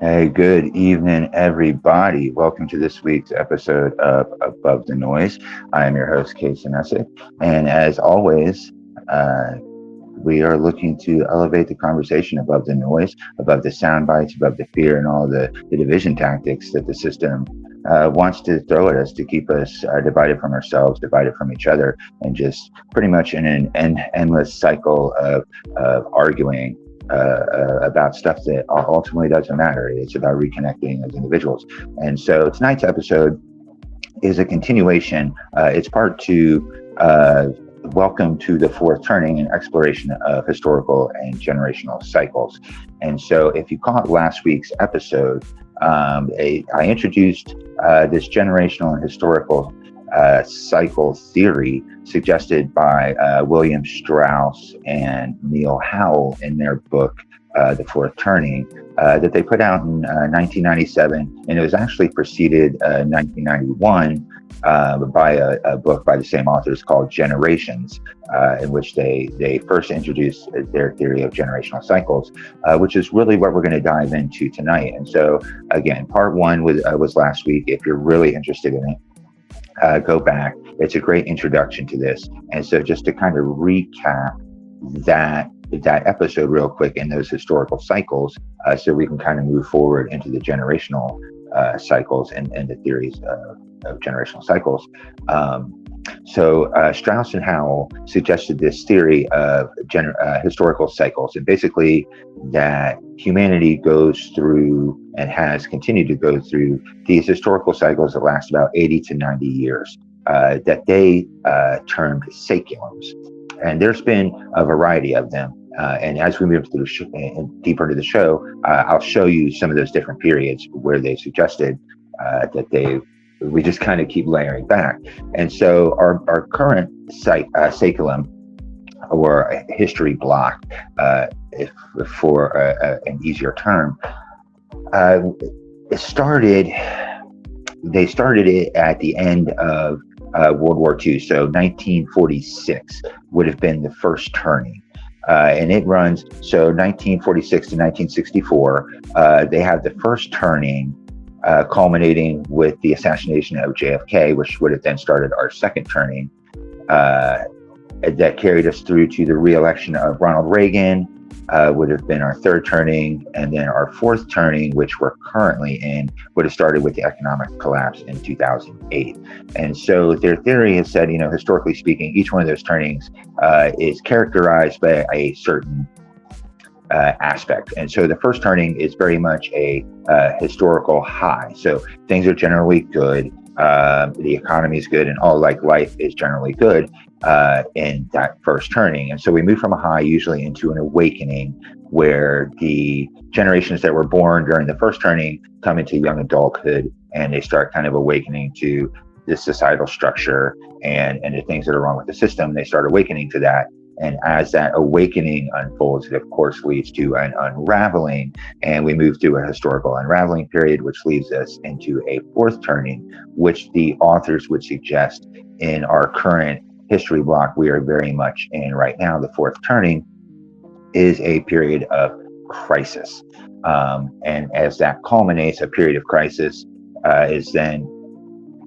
Hey, good evening, everybody. Welcome to this week's episode of Above the Noise. I am your host, CaseyMessick, and as always, uh, we are looking to elevate the conversation above the noise, above the sound bites, above the fear, and all the division tactics that the system wants to throw at us to keep us divided from ourselves, divided from each other, and just pretty much in an endless cycle of arguing about stuff that ultimately doesn't matter. It's about reconnecting as individuals. And so tonight's episode is a continuation. It's part two. Welcome to the fourth turning and exploration of historical and generational cycles. And so if you caught last week's episode, I introduced this generational and historical cycle theory suggested by William Strauss and Neil Howell in their book, The Fourth Turning, that they put out in 1997. And it was actually preceded in 1991 by a book by the same authors called Generations, in which they first introduced their theory of generational cycles, which is really what we're going to dive into tonight. And so, again, part one was last week. If you're really interested in it, go back. It's a great introduction to this. And so just to kind of recap that episode real quick in those historical cycles, so we can kind of move forward into the generational cycles and the theories of generational cycles. So Strauss and Howell suggested this theory of historical cycles, and basically that humanity goes through and has continued to go through these historical cycles that last about 80 to 90 years, that they termed saeculums. And there's been a variety of them. And as we move through deeper into the show, I'll show you some of those different periods where they suggested that we just kind of keep layering back. And so our current saeculum, or history block, for an easier term, they started it at the end of World War II. So 1946 would have been the first turning. And it runs, so 1946 to 1964, they have the first turning, culminating with the assassination of JFK, which would have then started our second turning, that carried us through to the re-election of Ronald Reagan, would have been our third turning, and then our fourth turning, which we're currently in, would have started with the economic collapse in 2008. And so their theory has said, historically speaking, each one of those turnings is characterized by a certain aspect. And so the first turning is very much a historical high. So things are generally good. The economy is good, and all life is generally good in that first turning. And so we move from a high usually into an awakening, where the generations that were born during the first turning come into young adulthood, and they start kind of awakening to this societal structure and the things that are wrong with the system. They start awakening to that. And as that awakening unfolds, it of course leads to an unraveling, and we move through a historical unraveling period, which leads us into a fourth turning, which the authors would suggest in our current history block we are very much in right now. The fourth turning is a period of crisis. And as that culminates, a period of crisis is then,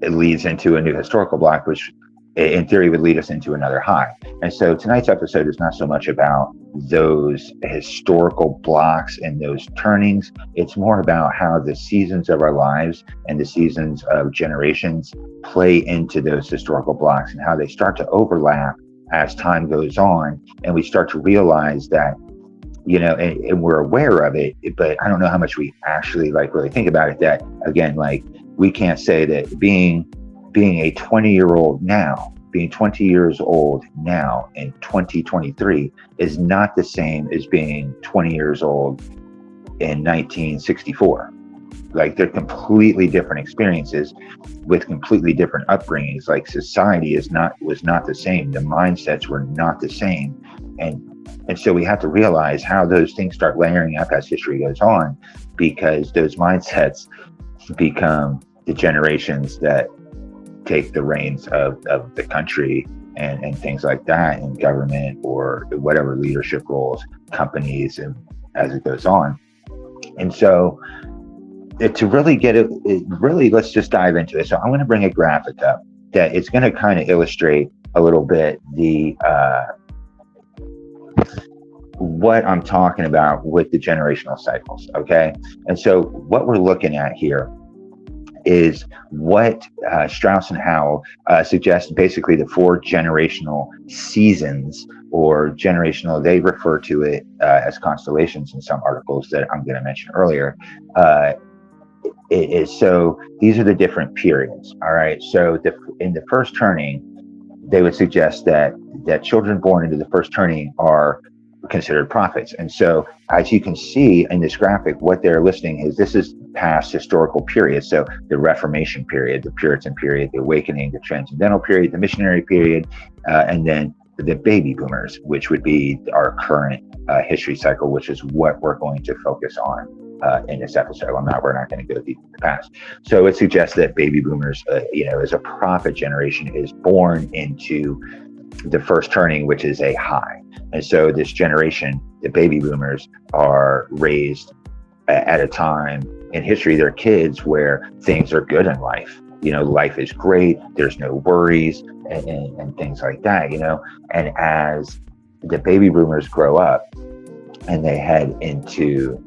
it leads into a new historical block, which in theory would lead us into another high. And so tonight's episode is not so much about those historical blocks and those turnings. It's more about how the seasons of our lives and the seasons of generations play into those historical blocks and how they start to overlap as time goes on. And we start to realize that, and we're aware of it, but I don't know how much we actually really think about it. That again, we can't say that being a 20-year-old now, being 20 years old now in 2023 is not the same as being 20 years old in 1964. They're completely different experiences with completely different upbringings. Society was not the same. The mindsets were not the same. And so we have to realize how those things start layering up as history goes on, because those mindsets become the generations that take the reins of the country and things like that in government or whatever leadership roles, companies, and as it goes on. And so to really get it, let's just dive into it. So I'm going to bring a graphic up that it's going to kind of illustrate a little bit what I'm talking about with the generational cycles. Okay. And so what we're looking at here is what Strauss and Howell suggest, basically the 4 generational seasons, or generational, they refer to it as constellations in some articles that I'm going to mention earlier. So these are the different periods. All right. So in the first turning, they would suggest that children born into the first turning are considered prophets. And so as you can see in this graphic, what they're listing is this is past historical periods. So the Reformation period, the Puritan period, the Awakening, the Transcendental period, the Missionary period, and then the baby boomers, which would be our current history cycle, which is what we're going to focus on in this episode. We're not going to go deep in the past. So it suggests that baby boomers, as a prophet generation, is born into the first turning, which is a high. And so this generation, the baby boomers, are raised at a time in history, they're kids where things are good in life. Life is great. There's no worries and things like that, And as the baby boomers grow up and they head into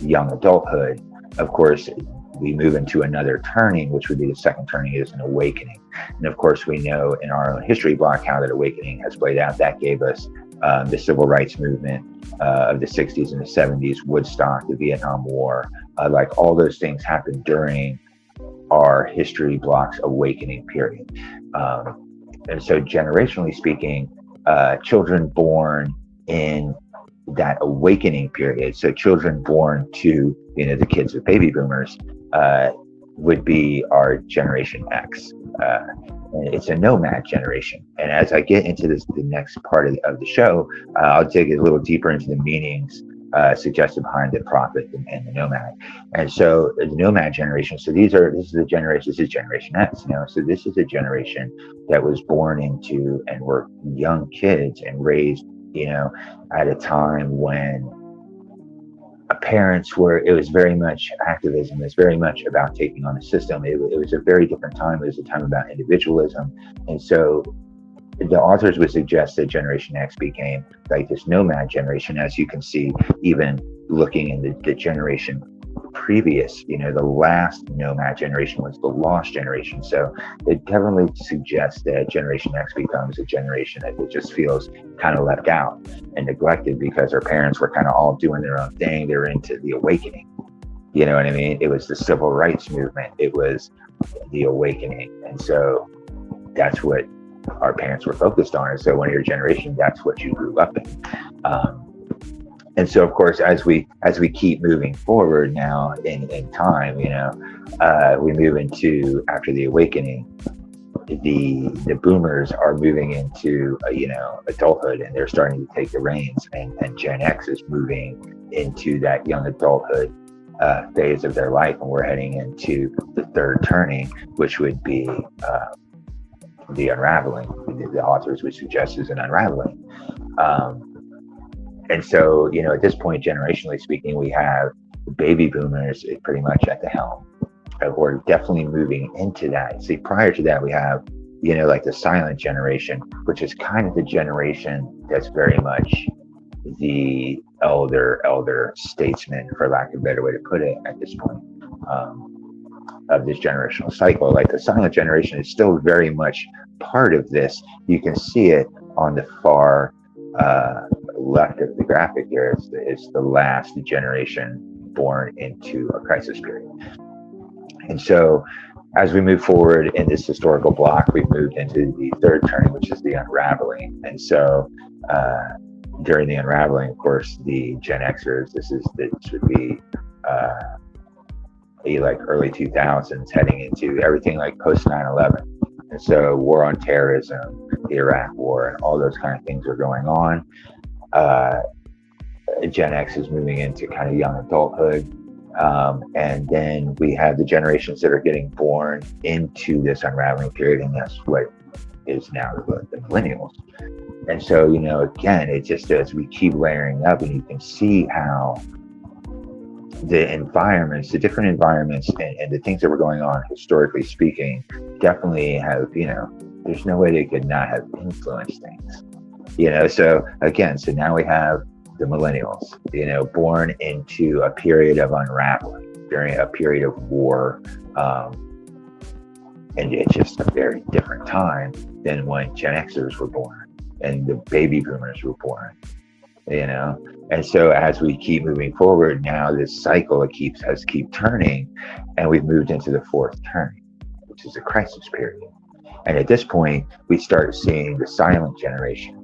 young adulthood, of course, we move into another turning, which would be the second turning, is an awakening. And of course, we know in our own history block how that awakening has played out. That gave us the civil rights movement of the 60s and the 70s, Woodstock, the Vietnam War, all those things happened during our history block's awakening period. And so generationally speaking, children born in that awakening period, so children born to, the kids of baby boomers, would be our Generation X. And it's a nomad generation. And as I get into the next part of the show, I'll dig a little deeper into the meanings suggested behind the prophet and the nomad. And so the nomad generation, so this is Generation X, so this is a generation that was born into and were young kids and raised, at a time when parents it was very much activism. It's very much about taking on a system. It was a very different time. It was a time about individualism. And so the authors would suggest that Generation X became this nomad generation, as you can see, even looking in the generation previous, the last nomad generation was the lost generation. So it definitely suggests that Generation X becomes a generation that just feels kind of left out and neglected because our parents were kind of all doing their own thing. They were into the awakening. You know what I mean? It was the civil rights movement. It was the awakening. And so that's what our parents were focused on. And so when you're a generation, that's what you grew up in. And so, of course, as we keep moving forward now in time, we move into, after the awakening, the boomers are moving into adulthood, and they're starting to take the reins, and Gen X is moving into that young adulthood phase of their life, and we're heading into the third turning, which would be the unraveling. The authors would suggest is an unraveling. And so, at this point, generationally speaking, we have baby boomers pretty much at the helm. We're definitely moving into that. See, prior to that, we have like the silent generation, which is kind of the generation that's very much the elder statesman, for lack of a better way to put it, at this point, of this generational cycle. Like the silent generation is still very much part of this. You can see it on the far left of the graphic here. It's the last generation born into a crisis period. And so as we move forward in this historical block, we've moved into the third turning, which is the unraveling. And so during the unraveling, of course, the Gen Xers, this would be like early 2000s, heading into everything like post 9/11. And so war on terrorism, the Iraq war, and all those kind of things are going on. Gen X is moving into kind of young adulthood. And then we have the generations that are getting born into this unraveling period, and that's what is now the millennials. And so, again, it just, as we keep layering up, and you can see how the environments, the different environments, and the things that were going on, historically speaking, definitely have, there's no way they could not have influenced things. So again, so now we have the millennials, born into a period of unraveling, during a period of war. And it's just a very different time than when Gen Xers were born and the baby boomers were born, And so as we keep moving forward, now this cycle has keep turning, and we've moved into the fourth turning, which is a crisis period. And at this point, we start seeing the silent generation,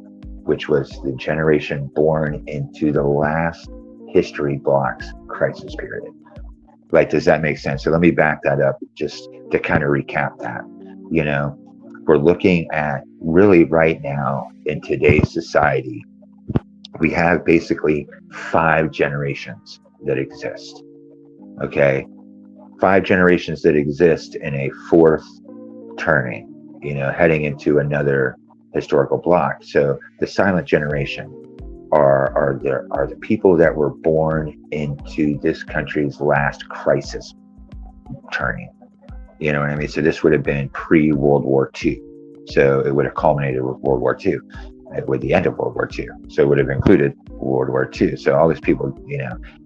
which was the generation born into the last history block's crisis period. Like, does that make sense? So let me back that up just to kind of recap that. We're looking at really right now in today's society, we have basically 5 generations that exist. Okay. 5 generations that exist in a fourth turning, heading into another historical block. So the silent generation are the people that were born into this country's last crisis turning. You know what I mean? So this would have been pre-World War II. So it would have culminated with World War II, with the end of World War II. So it would have included World War II. So all these people,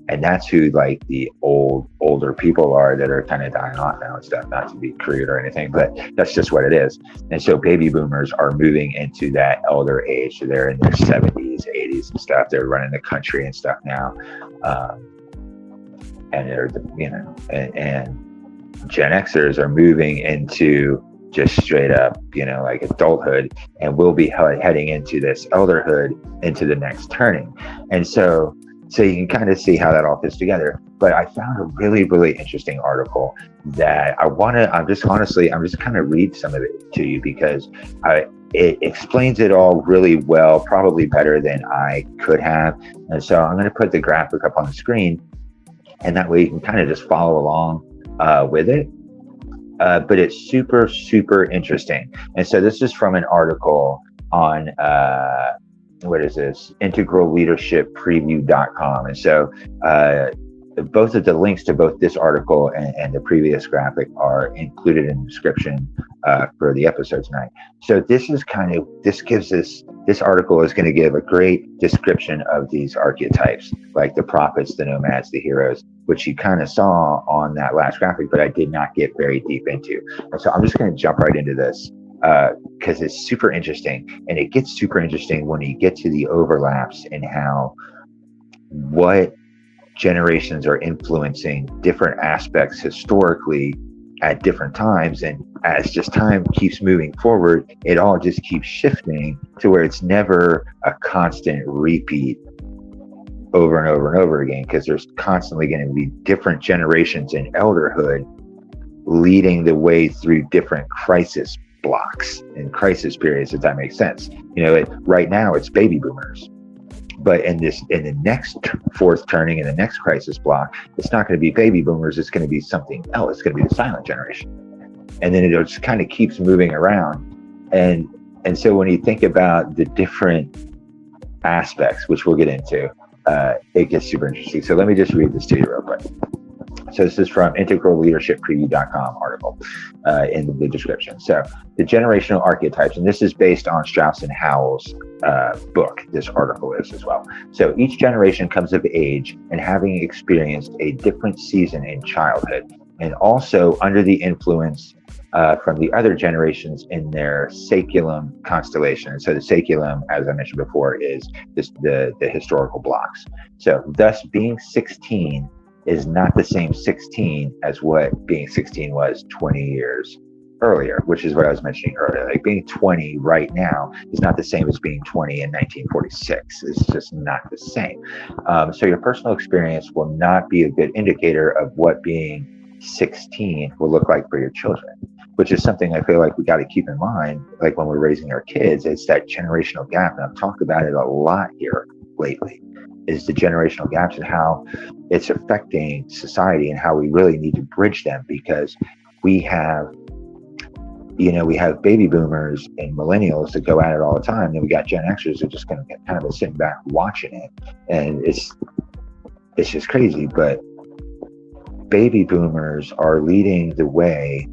and that's who like the older people are that are kind of dying off now and stuff, not to be crude or anything, but that's just what it is. And so baby boomers are moving into that elder age. So they're in their 70s, 80s and stuff. They're running the country and stuff now. And they're, and Gen Xers are moving into just straight up, like adulthood, and we'll be heading into this elderhood into the next turning. And so you can kind of see how that all fits together. But I found a really, really interesting article that I'm just kind of read some of it to you, because it explains it all really well, probably better than I could have. And so I'm going to put the graphic up on the screen, and that way you can kind of just follow along with it. But it's super, super interesting. And so this is from an article on, what is this? integralleadershippreview.com. And so both of the links to both this article and the previous graphic are included in the description for the episode tonight. So this article is going to give a great description of these archetypes, like the prophets, the nomads, the heroes, which you kind of saw on that last graphic, but I did not get very deep into. And so I'm just going to jump right into this because it's super interesting. And it gets super interesting when you get to the overlaps and what generations are influencing different aspects historically at different times. And as just time keeps moving forward, it all just keeps shifting to where it's never a constant repeat over and over and over again, because there's constantly going to be different generations in elderhood leading the way through different crisis blocks and crisis periods, if that makes sense. Right now it's baby boomers, but in the next fourth turning, in the next crisis block, it's not going to be baby boomers. It's going to be something else. It's going to be the silent generation, and then it just kind of keeps moving around. And so when you think about the different aspects, which we'll get into, it gets super interesting. So let me just read this to you real quick. So this is from integralleadershippreview.com article in the description. So the generational archetypes, and this is based on Strauss and Howell's book, this article is as well. So each generation comes of age and having experienced a different season in childhood, and also under the influence from the other generations in their saeculum constellation. And so the saeculum, as I mentioned before, is the historical blocks. So thus being 16 is not the same 16 as what being 16 was 20 years earlier, which is what I was mentioning earlier. Like being 20 right now is not the same as being 20 in 1946. It's just not the same. So your personal experience will not be a good indicator of what being 16 will look like for your children, which is something I feel like we got to keep in mind, like when we're raising our kids. It's that generational gap, and I've talked about it a lot here lately, is the generational gaps and how it's affecting society and how we really need to bridge them, because we have baby boomers and millennials that go at it all the time, and we got Gen Xers that are just going to kind of sitting back watching it, and it's just crazy. But baby boomers are leading the way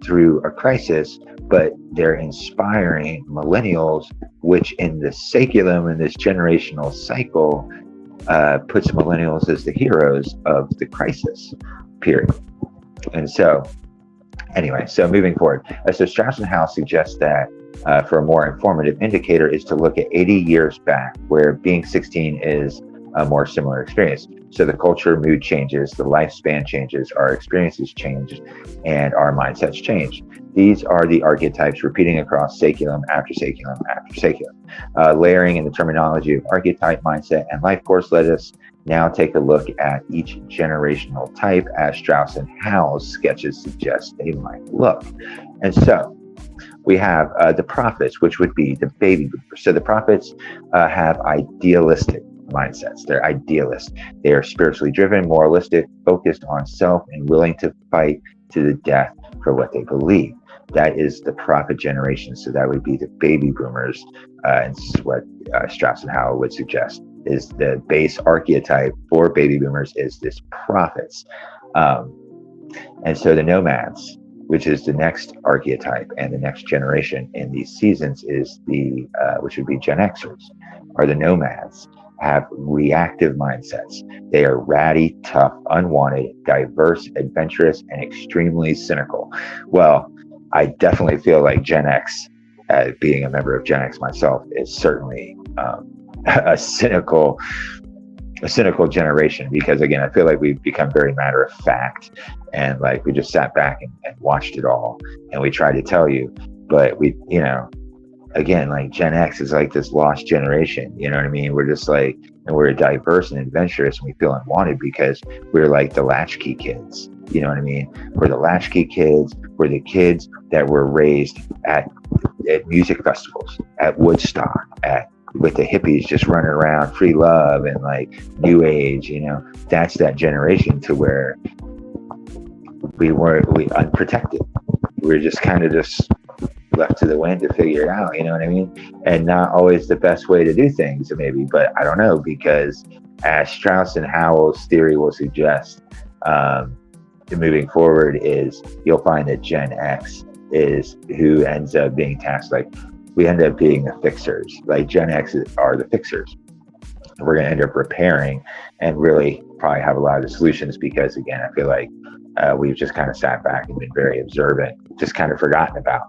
through a crisis, but they're inspiring millennials, which in the saeculum, in this generational cycle, puts millennials as the heroes of the crisis period. And so anyway, so moving forward, so Strauss and Howe suggests that for a more informative indicator is to look at 80 years back, where being 16 is a more similar experience. So the culture, mood changes, the lifespan changes, our experiences change, and our mindsets change. These are the archetypes repeating across saeculum after saeculum after saeculum. Layering in the terminology of archetype, mindset, and life course, let us now take a look at each generational type as Strauss and Howell's sketches suggest they might look. And so we have the prophets, which would be the baby boomers. So the prophets have idealistic mindsets. They're idealists. They are spiritually driven, moralistic, focused on self, and willing to fight to the death for what they believe. That is the prophet generation. So that would be the baby boomers. And this is what Strauss and Howell would suggest is the base archetype for baby boomers is this prophets. And so the nomads, which is the next archetype and the next generation in these seasons, is the which would be Gen Xers, are the nomads. Have reactive mindsets. They are ratty, tough, unwanted, diverse, adventurous, and extremely cynical. Well, I definitely feel like Gen X, being a member of Gen X myself, is certainly a cynical generation, because again, I feel like we've become very matter of fact, and like we just sat back and watched it all, and we tried to tell you, but we, again, like Gen X is like this lost generation, you know what I mean? We're just like, and we're diverse and adventurous, and we feel unwanted because we're like the latchkey kids, you know what I mean? We're the latchkey kids. We're the kids that were raised at music festivals, at Woodstock, with the hippies just running around, free love and like new age, that's that generation to where we unprotected. We're just kind of just left to the wind to figure it out, you know what I mean? And not always the best way to do things, maybe, but I don't know, because as Strauss and Howell's theory will suggest, moving forward, is you'll find that Gen X is who ends up being tasked, like we end up being the fixers. Like Gen X are the fixers. We're going to end up repairing and really probably have a lot of the solutions, because again, I feel like we've just kind of sat back and been very observant, just kind of forgotten about.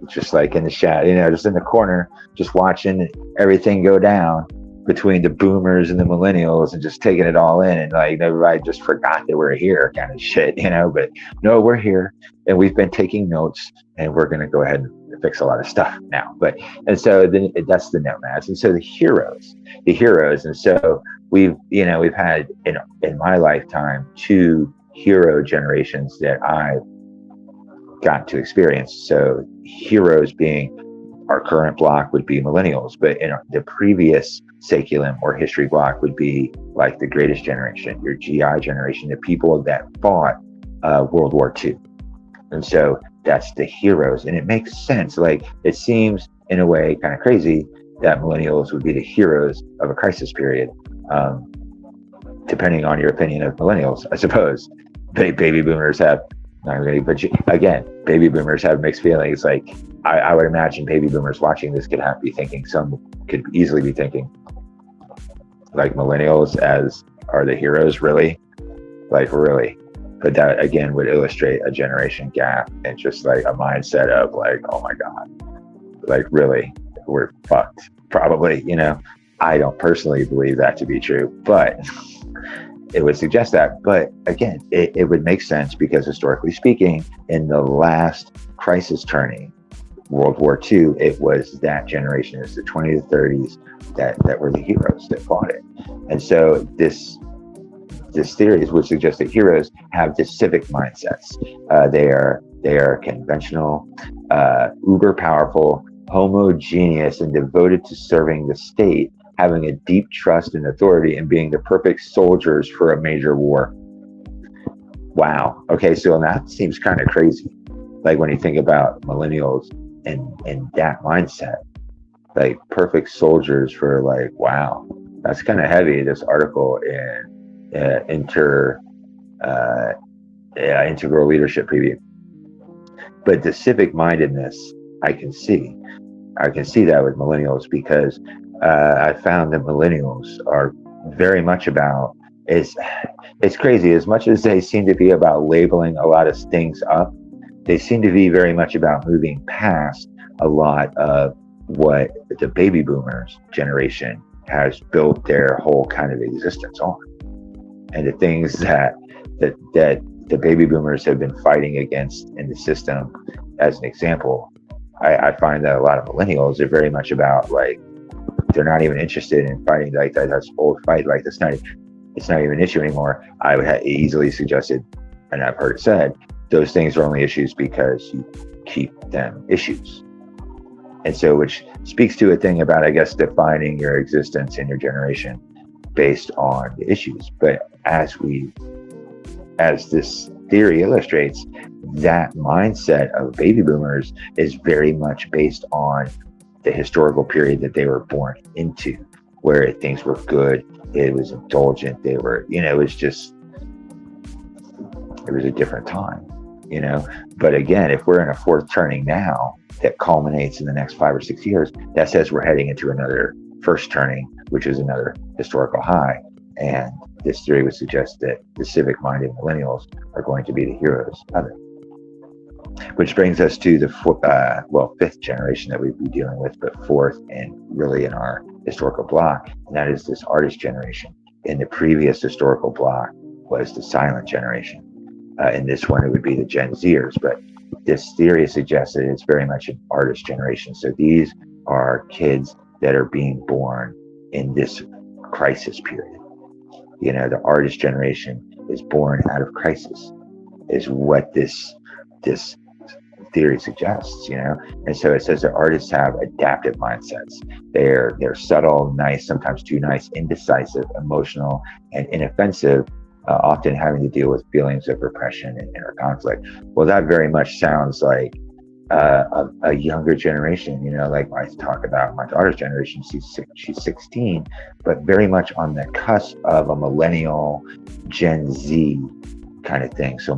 Just like in the shadow, just in the corner, just watching everything go down between the boomers and the millennials, and just taking it all in, and like everybody just forgot that we're here, kind of shit, but no, we're here, and we've been taking notes, and we're going to go ahead and fix a lot of stuff now. And so then that's the nomads, and so the heroes, and so we've had in my lifetime 2 hero generations that I've got to experience. So heroes being our current block would be millennials, but in the previous saeculum or history block would be like the greatest generation, your GI generation, the people that fought World War II. And so that's the heroes. And it makes sense. Like, it seems in a way kind of crazy that millennials would be the heroes of a crisis period, depending on your opinion of millennials, I suppose. baby boomers have, not really, but again, baby boomers have mixed feelings. Like I would imagine baby boomers watching this could easily be thinking like millennials as are the heroes, really, like really. But that again would illustrate a generation gap and just like a mindset of like, oh my God, like really, we're fucked. Probably, I don't personally believe that to be true, but it would suggest that. But again, it would make sense because historically speaking, in the last crisis turning, World War II, it was that generation, it's the 20s to 30s that were the heroes that fought it. And so this theory would suggest that heroes have this civic mindsets. They are conventional, uber powerful, homogeneous, and devoted to serving the state, having a deep trust in authority, and being the perfect soldiers for a major war. Wow. Okay, so that seems kind of crazy. Like when you think about millennials and that mindset, like perfect soldiers for like, wow, that's kind of heavy. This article in Integral Leadership Preview. But the civic mindedness, I can see that with millennials because I found that millennials are very much about, it's crazy, as much as they seem to be about labeling a lot of things up, they seem to be very much about moving past a lot of what the baby boomers generation has built their whole kind of existence on. And the things that the baby boomers have been fighting against in the system, as an example, I find that a lot of millennials are very much about like, they're not even interested in fighting like that. That's old fight. Like it's not even an issue anymore. I would have easily suggested, and I've heard it said, those things are only issues because you keep them issues. And so, which speaks to a thing about, I guess, defining your existence in your generation based on the issues. But as this theory illustrates, that mindset of baby boomers is very much based on the historical period that they were born into, where things were good, it was indulgent, they were, it was a different time, But again, if we're in a fourth turning now that culminates in the next 5 or 6 years, that says we're heading into another first turning, which is another historical high. And this theory would suggest that the civic-minded millennials are going to be the heroes of it. Which brings us to the fifth generation that we'd be dealing with, but fourth and really in our historical block, and that is this artist generation. In the previous historical block was the silent generation. In this one, it would be the Gen Zers, but this theory suggests that it's very much an artist generation. So these are kids that are being born in this crisis period. The artist generation is born out of crisis, is what this theory suggests, and so it says that artists have adaptive mindsets. They're subtle, nice, sometimes too nice, indecisive, emotional, and inoffensive, often having to deal with feelings of repression and inner conflict. Well, that very much sounds like a younger generation, like I talk about my daughter's generation. She's 16, but very much on the cusp of a millennial Gen Z kind of thing. So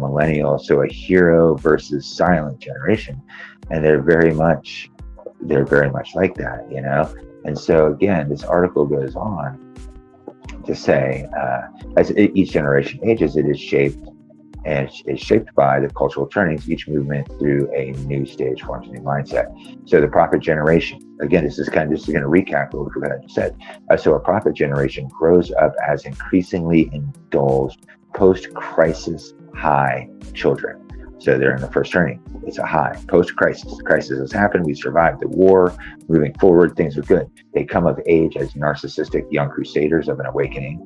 a hero versus silent generation, and they're very much like that, And so again, this article goes on to say, as each generation ages, it is shaped by the cultural turnings. Each movement through a new stage forms a new mindset. So the prophet generation, again, this is going to recap what I just said. So a prophet generation grows up as increasingly indulged post-crisis high children. So they're in the first turning. It's a high post-crisis. The crisis has happened. We survived the war. Moving forward, things are good. They come of age as narcissistic young crusaders of an awakening,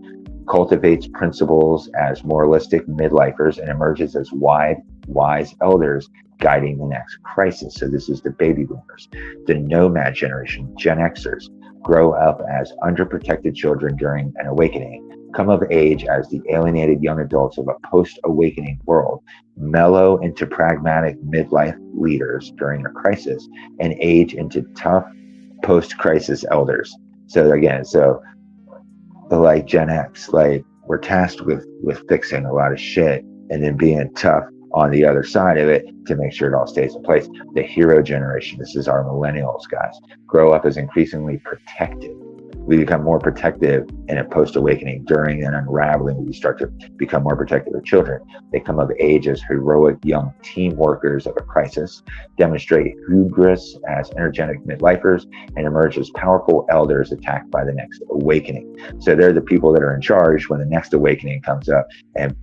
cultivates principles as moralistic midlifers, and emerges as wise elders guiding the next crisis. So this is the baby boomers. The nomad generation, Gen Xers, grow up as underprotected children during an awakening, come of age as the alienated young adults of a post-awakening world, mellow into pragmatic midlife leaders during a crisis, and age into tough post-crisis elders. So again, like Gen X, like we're tasked with fixing a lot of shit and then being tough on the other side of it to make sure it all stays in place. The hero generation, this is our millennials, guys, grow up as increasingly protective. We become more protective in a post-awakening. During an unraveling, we start to become more protective of children. They come of age as heroic young team workers of a crisis, demonstrate hubris as energetic midlifers, and emerge as powerful elders attacked by the next awakening. So they're the people that are in charge when the next awakening comes up, and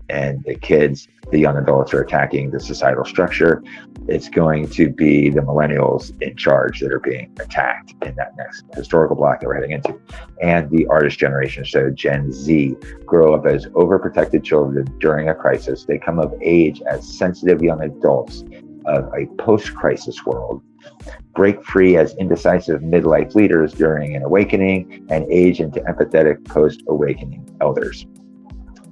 the kids, the young adults, are attacking the societal structure. It's going to be the millennials in charge that are being attacked in that next historical block that we're heading into. And the artist generation, so Gen Z, grow up as overprotected children during a crisis. They come of age as sensitive young adults of a post-crisis world, break free as indecisive midlife leaders during an awakening, and age into empathetic post-awakening elders.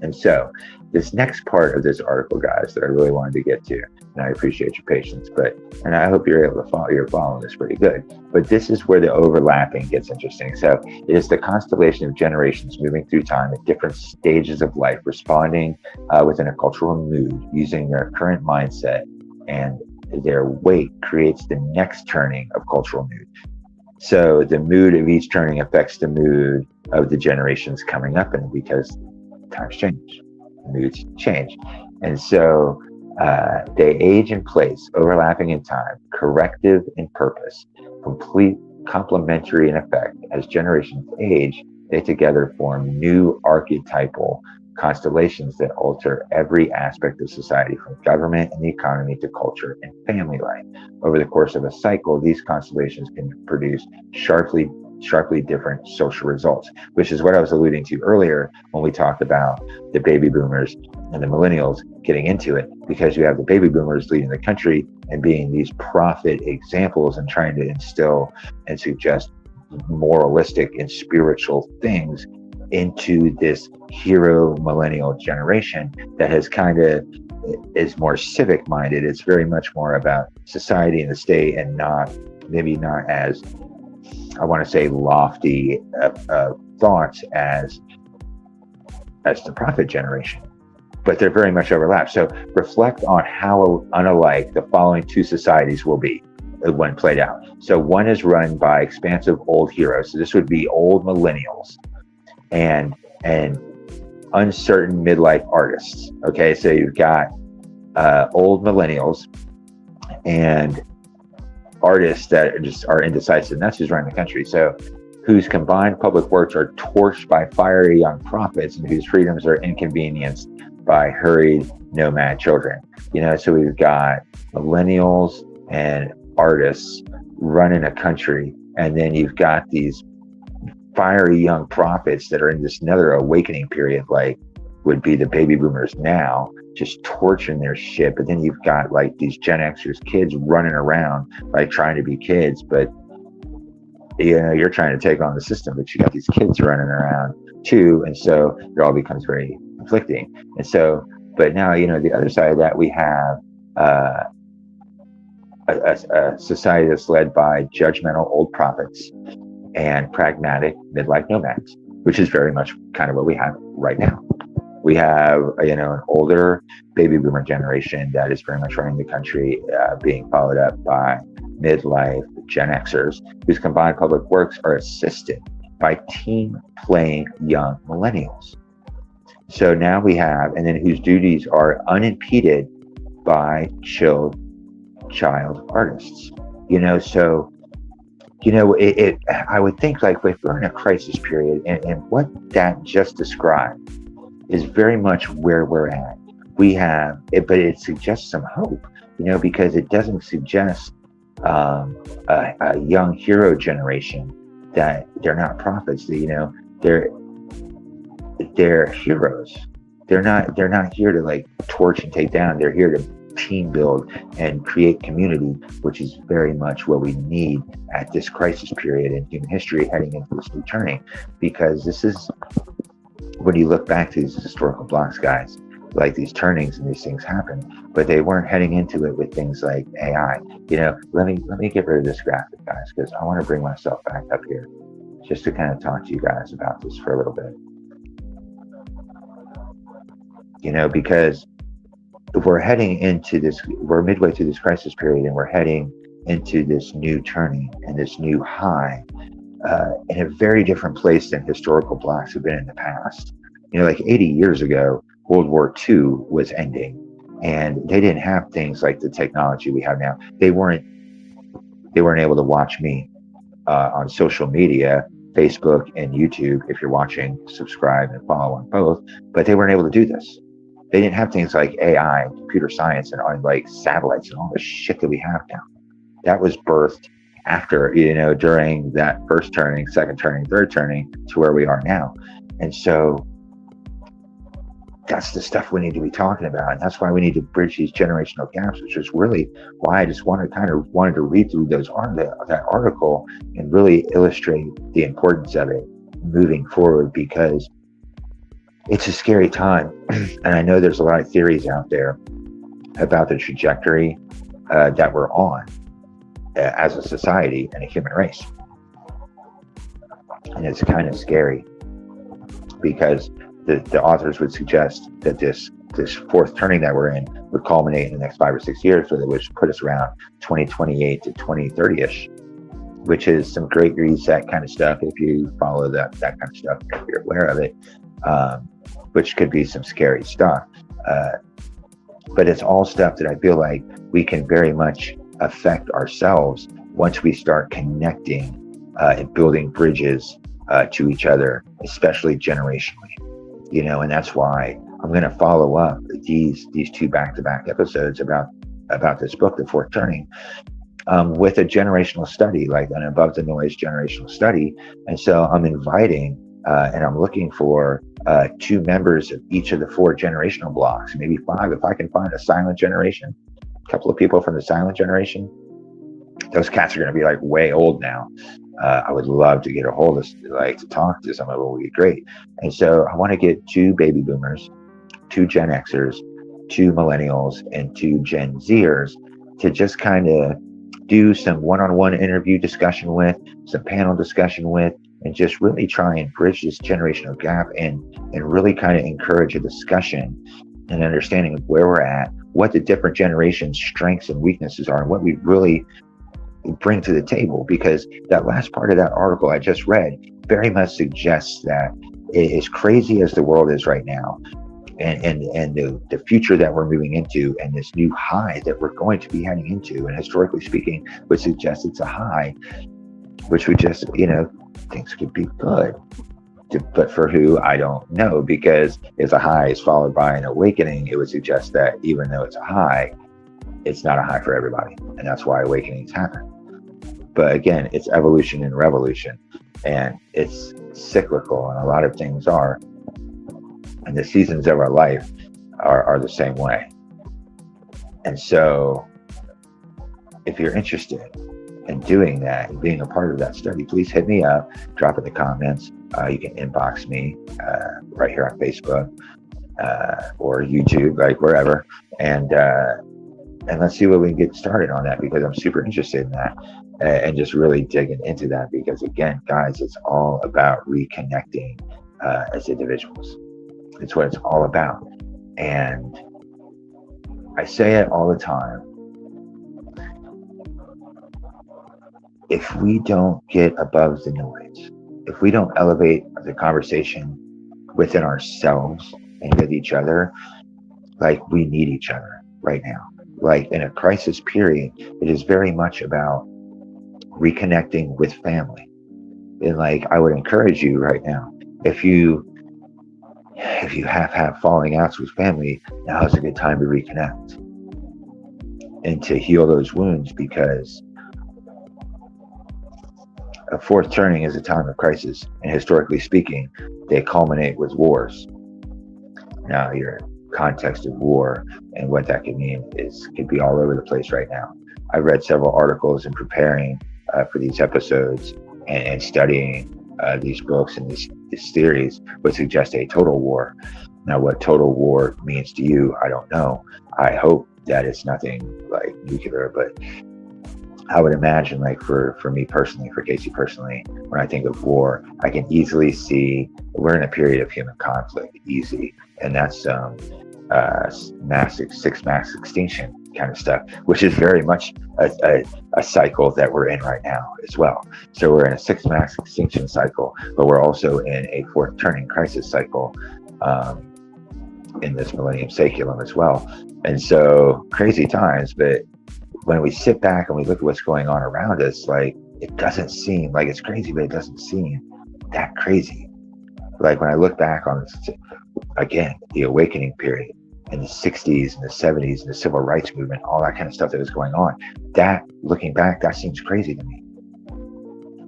And so this next part of this article, guys, that I really wanted to get to, and I appreciate your patience, and I hope you're able to follow, you're following this pretty good, but this is where the overlapping gets interesting. So it is the constellation of generations moving through time at different stages of life, responding within a cultural mood, using their current mindset, and their weight creates the next turning of cultural mood. So the mood of each turning affects the mood of the generations coming up, and because times change, moods change. And so they age in place, overlapping in time, corrective in purpose, complete complementary in effect. As generations age, they together form new archetypal constellations that alter every aspect of society, from government and the economy to culture and family life. Over the course of a cycle, these constellations can produce sharply different social results, which is what I was alluding to earlier when we talked about the baby boomers and the millennials getting into it, because you have the baby boomers leading the country and being these prophet examples and trying to instill and suggest moralistic and spiritual things into this hero millennial generation that has kind of is more civic minded. It's very much more about society and the state, and maybe not as, I want to say, lofty thoughts as the prophet generation, but they're very much overlapped. So reflect on how unalike the following two societies will be when played out. So one is run by expansive old heroes. So this would be old millennials and uncertain midlife artists. Okay, so you've got old millennials and artists that just are indecisive, and that's who's running the country. So whose combined public works are torched by fiery young prophets, and whose freedoms are inconvenienced by hurried nomad children. So we've got millennials and artists running a country, and then you've got these fiery young prophets that are in this another awakening period, like would be the baby boomers now, just torching their shit. But then you've got like these Gen Xers, kids running around like trying to be kids, but you're trying to take on the system, but you got these kids running around too, and so it all becomes very conflicting. And so, but now the other side of that, we have a society that's led by judgmental old prophets and pragmatic midlife nomads, which is very much kind of what we have right now. We have an older baby boomer generation that is very much running the country, being followed up by midlife Gen Xers, whose combined public works are assisted by team-playing young millennials. So now we have, and then whose duties are unimpeded by child artists. I would think, like, if we're in a crisis period, and what that just described is very much where we're at. We have it, but it suggests some hope, because it doesn't suggest a young hero generation that they're not prophets. They're heroes. They're not here to like torch and take down. They're here to team build and create community, which is very much what we need at this crisis period in human history, heading into this new turning. Because this is, when you look back to these historical blocks, guys, like these turnings and these things happen, but they weren't heading into it with things like AI. Let me get rid of this graphic, guys, because I want to bring myself back up here just to kind of talk to you guys about this for a little bit. Because we're midway through this crisis period, and we're heading into this new turning and this new high, in a very different place than historical blacks have been in the past. Like 80 years ago, World War II was ending, and they didn't have things like the technology we have now. They weren't able to watch me on social media, Facebook and YouTube. If you're watching, subscribe and follow on both. But they weren't able to do this. They didn't have things like AI, computer science, and like satellites and all the shit that we have now. That was birthed after, during that first turning, second turning, third turning to where we are now. And so that's the stuff we need to be talking about. And that's why we need to bridge these generational gaps, which is really why I just wanted to read through that article and really illustrate the importance of it moving forward, because it's a scary time. And I know there's a lot of theories out there about the trajectory that we're on as a society and a human race. And it's kind of scary, because the authors would suggest that this fourth turning that we're in would culminate in the next 5 or 6 years, so that would put us around 2028 to 2030-ish, which is some great reset kind of stuff if you follow that kind of stuff, if you're aware of it, which could be some scary stuff. But it's all stuff that I feel like we can very much affect ourselves once we start connecting and building bridges to each other, especially generationally. And that's why I'm going to follow up these two back-to-back episodes about this book, The Fourth Turning, with a generational study, like an above the noise generational study. And so I'm inviting and I'm looking for 2 members of each of the 4 generational blocks, maybe 5, if I can find a silent generation, a couple of people from the silent generation. Those cats are going to be like way old now. I would love to get a hold of, to talk to some of them would be great. And so I want to get 2 baby boomers, 2 Gen Xers, 2 millennials, and 2 Gen Zers to just kind of do some one-on-one interview discussion with, some panel discussion with, and just really try and bridge this generational gap and really kind of encourage a discussion and understanding of where we're at, what the different generations' strengths and weaknesses are, and what we really bring to the table. Because that last part of that article I just read very much suggests that, as crazy as the world is right now, and the future that we're moving into, and this new high that we're going to be heading into, and historically speaking would suggest it's a high, which would just, things could be good. But for who, I don't know, because if a high is followed by an awakening, it would suggest that even though it's a high, it's not a high for everybody. And that's why awakenings happen. But again, it's evolution and revolution, and it's cyclical, and a lot of things are. And the seasons of our life are the same way. And so if you're interested in doing that and being a part of that study, please hit me up, drop in the comments. You can inbox me right here on Facebook or YouTube, like wherever. And let's see what we can get started on that, because I'm super interested in that and just really digging into that, because again, guys, it's all about reconnecting as individuals. It's what it's all about. And I say it all the time. If we don't get above the noise, if we don't elevate the conversation within ourselves and with each other, like, we need each other right now. Like, in a crisis period, it is very much about reconnecting with family. And like, I would encourage you right now, if you have falling outs with family, now is a good time to reconnect and to heal those wounds, because a fourth turning is a time of crisis, and historically speaking, they culminate with wars. Now, your context of war and what that could mean could be all over the place right now. I read several articles in preparing for these episodes and studying these books and these theories would suggest a total war. Now, what total war means to you, I don't know. I hope that it's nothing like nuclear, but I would imagine, like, for me personally, for Casey personally, when I think of war, I can easily see we're in a period of human conflict, easy. And that's six mass extinction kind of stuff, which is very much a cycle that we're in right now as well. So we're in a six mass extinction cycle, but we're also in a fourth turning crisis cycle in this millennium saculum as well. And so crazy times, but when we sit back and we look at what's going on around us, like, it doesn't seem like it's crazy, but it doesn't seem that crazy. Like when I look back on this, again, the awakening period in the 60s and the 70s and the civil rights movement, all that kind of stuff that was going on, that, looking back, that seems crazy to me.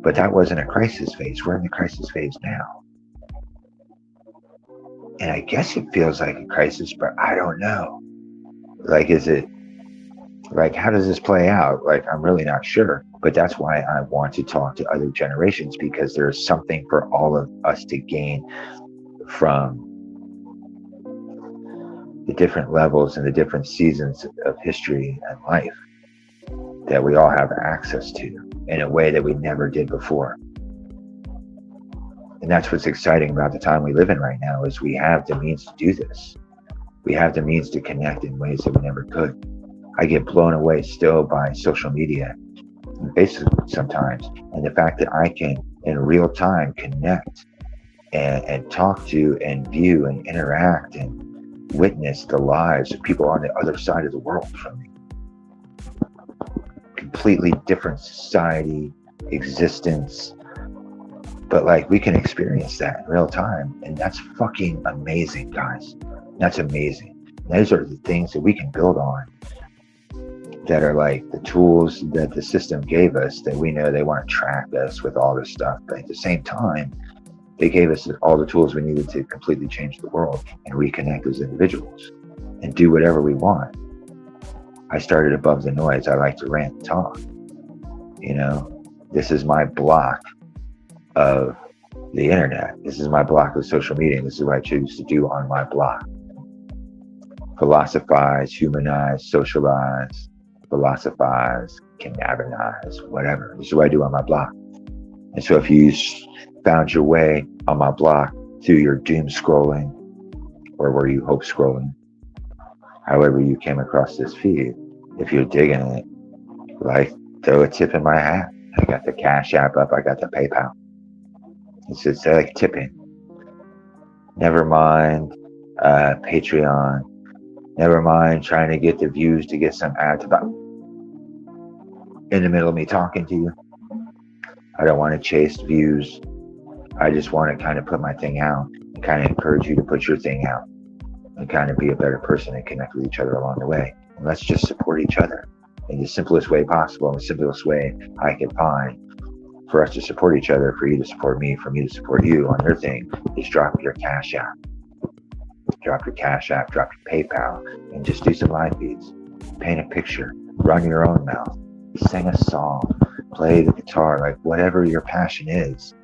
But that wasn't a crisis phase. We're in the crisis phase now. And I guess it feels like a crisis, but I don't know. Like, is it, like, how does this play out? Like, I'm really not sure. But that's why I want to talk to other generations, because there's something for all of us to gain from the different levels and the different seasons of history and life that we all have access to in a way that we never did before. And that's what's exciting about the time we live in right now, is we have the means to do this. We have the means to connect in ways that we never could. I get blown away still by social media and Facebook sometimes, and the fact that I can in real time connect and talk to and view and interact and witness the lives of people on the other side of the world from me. Completely different society, existence, but like, we can experience that in real time, and that's fucking amazing, guys. That's amazing. Those are the things that we can build on, that are like the tools that the system gave us, that we know they want to track us with all this stuff, but at the same time, they gave us all the tools we needed to completely change the world and reconnect as individuals and do whatever we want. I started Above the Noise. I like to rant and talk. You know, this is my block of the internet. This is my block of social media. And this is what I choose to do on my block. Philosophize, humanize, socialize, philosophize, cannabinize, whatever. This is what I do on my block. And so if you found your way on my block through your doom scrolling, or were you hope scrolling, however you came across this feed, if you're digging it, like, throw a tip in my hat. I got the CashApp up, I got the PayPal. It's just like tipping. Never mind Patreon. Never mind trying to get the views to get some ads about in the middle of me talking to you. I don't want to chase views. I just want to kind of put my thing out and kind of encourage you to put your thing out and kind of be a better person and connect with each other along the way. And let's just support each other in the simplest way possible, and the simplest way I can find for us to support each other, for you to support me, for me to support you on your thing, is drop your Cash App. Drop your Cash App, drop your PayPal, and just do some live feeds. Paint a picture, run your own mouth, sing a song, play the guitar, like whatever your passion is.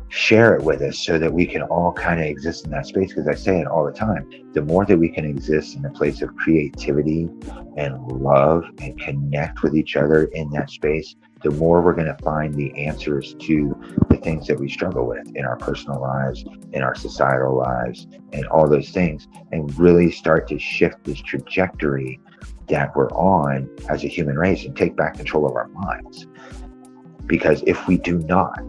Share it with us so that we can all kind of exist in that space, because I say it all the time. The more that we can exist in a place of creativity and love and connect with each other in that space, the more we're going to find the answers to the things that we struggle with in our personal lives, in our societal lives, and all those things, and really start to shift this trajectory that we're on as a human race and take back control of our minds. Because if we do not,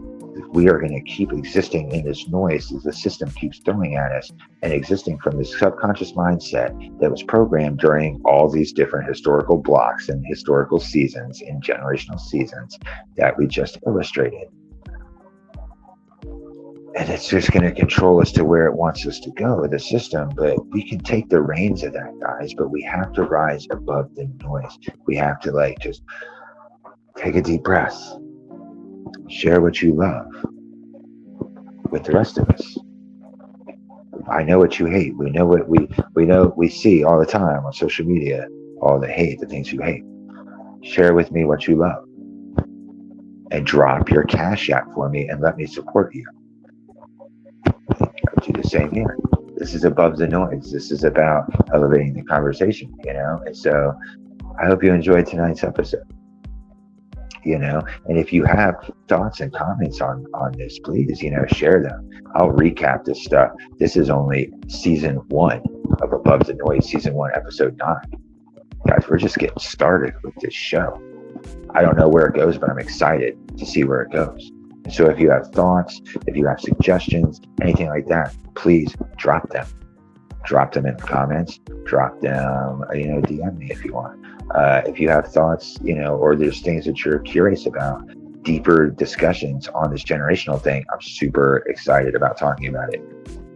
we are going to keep existing in this noise that the system keeps throwing at us, and existing from this subconscious mindset that was programmed during all these different historical blocks and historical seasons and generational seasons that we just illustrated. And it's just going to control us to where it wants us to go, the system. But we can take the reins of that, guys, but we have to rise above the noise. We have to just take a deep breath. Share what you love with the rest of us. I know what you hate. We know what we see all the time on social media, all the hate, the things you hate. Share with me what you love. And drop your Cash App for me and let me support you. I'll do the same here. This is above the noise. This is about elevating the conversation, And so I hope you enjoyed tonight's episode. And if you have thoughts and comments on this, please, share them. I'll recap this stuff. This is only season 1 of Above the Noise Season 1, Episode 9. Guys, we're just getting started with this show. I don't know where it goes, but I'm excited to see where it goes. And so if you have thoughts, if you have suggestions, anything like that, please drop them. Drop them in the comments. Drop them, DM me if you want. If you have thoughts, or there's things that you're curious about, deeper discussions on this generational thing, I'm super excited about talking about it.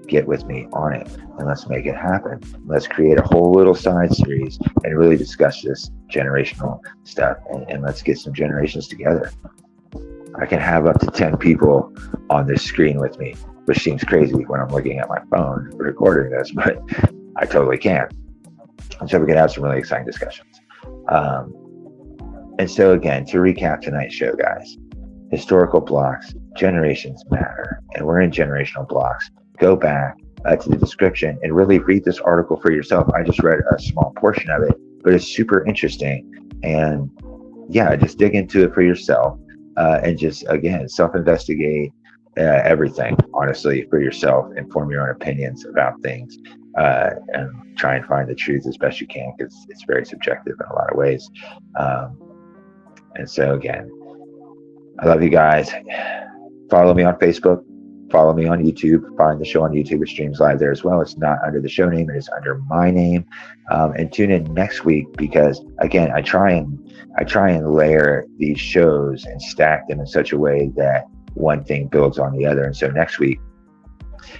Get with me on it and let's make it happen. Let's create a whole little side series and really discuss this generational stuff, and let's get some generations together. I can have up to 10 people on this screen with me, which seems crazy when I'm looking at my phone recording this, but I totally can. And so we can have some really exciting discussions. And so again, to recap tonight's show, guys, historical blocks, generations matter, and we're in generational blocks. Go back to the description and really read this article for yourself. I just read a small portion of it, but it's super interesting. And yeah, just dig into it for yourself, and just, again, self-investigate everything, honestly, for yourself, and form your own opinions about things, and try and find the truth as best you can, because it's very subjective in a lot of ways. And so again, I love you guys. Follow me on Facebook. Follow me on YouTube. Find the show on YouTube. It streams live there as well. It's not under the show name. It is under my name. And tune in next week, because again, I try and layer these shows and stack them in such a way that one thing builds on the other. And so next week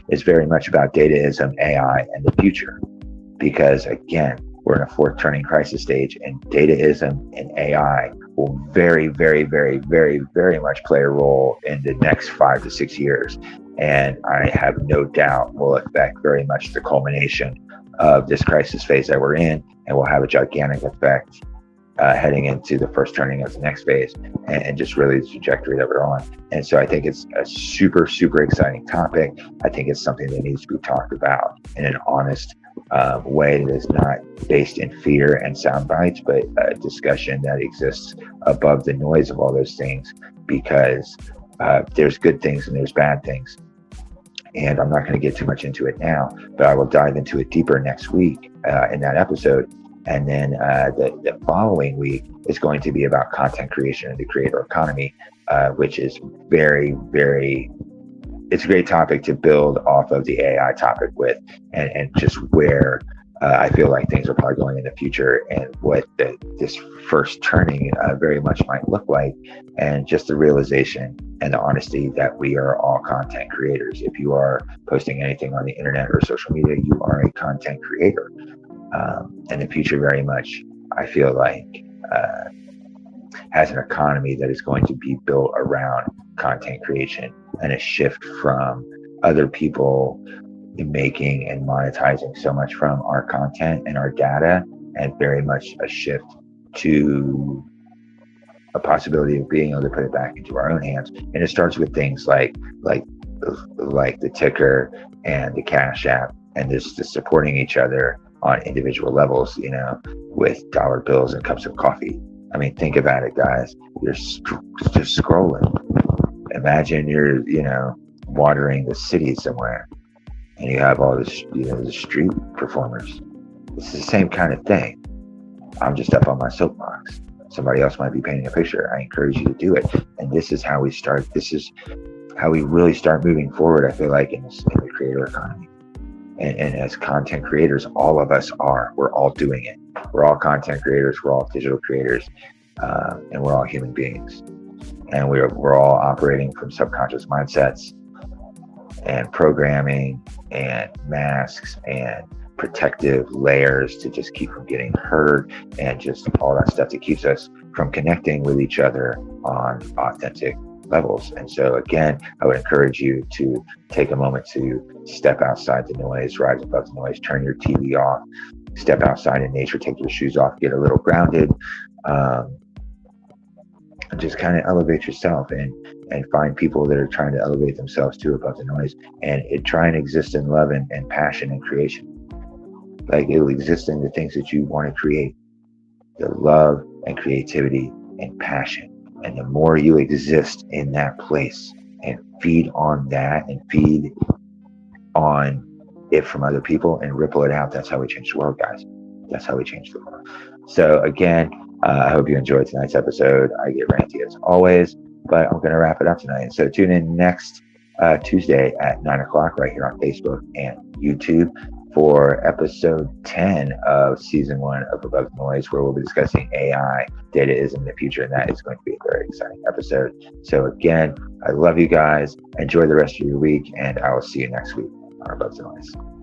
is very much about dataism, AI, and the future, because again, we're in a fourth turning crisis stage, and dataism and AI will very, very, very, very, very much play a role in the next 5 to 6 years. And I have no doubt will affect very much the culmination of this crisis phase that we're in, and will have a gigantic effect heading into the first turning of the next phase, and just really the trajectory that we're on. And so I think it's a super, super exciting topic. I think it's something that needs to be talked about in an honest way that is not based in fear and sound bites, but a discussion that exists above the noise of all those things, because there's good things and there's bad things. And I'm not going to get too much into it now, but I will dive into it deeper next week in that episode. And then the following week is going to be about content creation and the creator economy, which is very, very, it's a great topic to build off of the AI topic with, and just where I feel like things are probably going in the future, and what this first turning very much might look like, and just the realization and the honesty that we are all content creators. If you are posting anything on the internet or social media, you are a content creator. And the future very much, I feel like, has an economy that is going to be built around content creation, and a shift from other people making and monetizing so much from our content and our data, and very much a shift to a possibility of being able to put it back into our own hands. And it starts with things like the ticker and the CashApp, and this supporting each other on individual levels, with dollar bills and cups of coffee. I mean, think about it, guys. You're just scrolling. Imagine you're, watering the city somewhere, and you have all this, the street performers. It's the same kind of thing. I'm just up on my soapbox. Somebody else might be painting a picture. I encourage you to do it. And this is how we start. This is how we really start moving forward, I feel like, in the creator economy. And as content creators, all of us are. We're all doing it. We're all content creators. We're all digital creators. And we're all human beings. And we're all operating from subconscious mindsets and programming and masks and protective layers to just keep from getting hurt, and just all that stuff that keeps us from connecting with each other on authentic levels. And so again, I would encourage you to take a moment to step outside the noise, rise above the noise, turn your TV off, step outside in nature, take your shoes off, get a little grounded, and just kind of elevate yourself, and find people that are trying to elevate themselves too above the noise, and try and exist in love and passion and creation. Like, it will exist in the things that you want to create, the love and creativity and passion. And the more you exist in that place and feed on that, and feed on it from other people and ripple it out. That's how we change the world, guys. That's how we change the world. So again, I hope you enjoyed tonight's episode. I get ranty as always, but I'm going to wrap it up tonight. So tune in next Tuesday at 9 o'clock right here on Facebook and YouTube for episode 10 of season 1 of Above the Noise, where we'll be discussing AI, data is in the future, and that is going to be a very exciting episode. So again, I love you guys. Enjoy the rest of your week, and I will see you next week on Above the Noise.